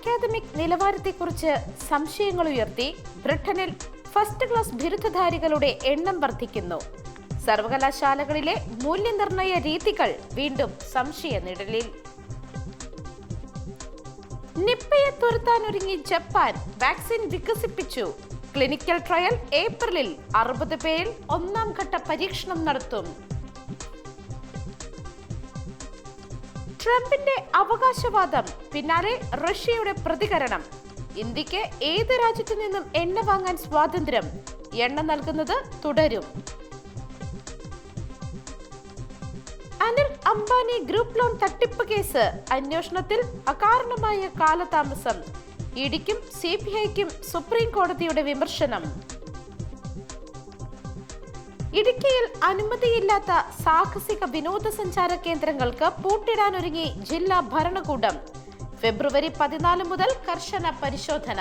Academic നിലവാരത്തെക്കുറിച്ച് സംശയങ്ങൾ ഉയർത്തി ബ്രിട്ടനിൽ ഫസ്റ്റ് ക്ലാസ് ബിരുദധാരികളുടെ എണ്ണം വർദ്ധിക്കുന്നു. സർവകലാശാലകളിലെ മൂല്യനിർണ്ണയ രീതികൾ വീണ്ടും സംശയ നിഴലിൽ. നിപ്പയെ തുരത്താനൊരുങ്ങി ജപ്പാൻ. വാക്സിൻ വികസിപ്പിച്ചു. ക്ലിനിക്കൽ ട്രയൽ ഏപ്രിലിൽ. 60 പേരിൽ 1ാം ഘട്ട പരീക്ഷണം നടത്തും. ട്രംപിന്റെ അവകാശവാദം പിന്നാലെ റഷ്യയുടെ പ്രതികരണം. ഇന്ത്യക്ക് ഏത് രാജ്യത്തു നിന്നും എണ്ണ വാങ്ങാൻ സ്വാതന്ത്ര്യം. എണ്ണ നൽകുന്നത് തുടരും. അനിൽ അംബാനി ഗ്രൂപ്പ് ലോൺ തട്ടിപ്പ് കേസ് അന്വേഷണത്തിൽ അകാരണമായ കാലതാമസം. ഇഡിക്കും സിബിഐക്കും സുപ്രീം കോടതിയുടെ വിമർശനം. ഇടുക്കിയിൽ അനുമതിയില്ലാത്ത സാഹസിക വിനോദസഞ്ചാര കേന്ദ്രങ്ങൾക്ക് പൂട്ടിടാനൊരുങ്ങി ജില്ലാ ഭരണകൂടം. ഫെബ്രുവരി 14 മുതൽ കർശന പരിശോധന.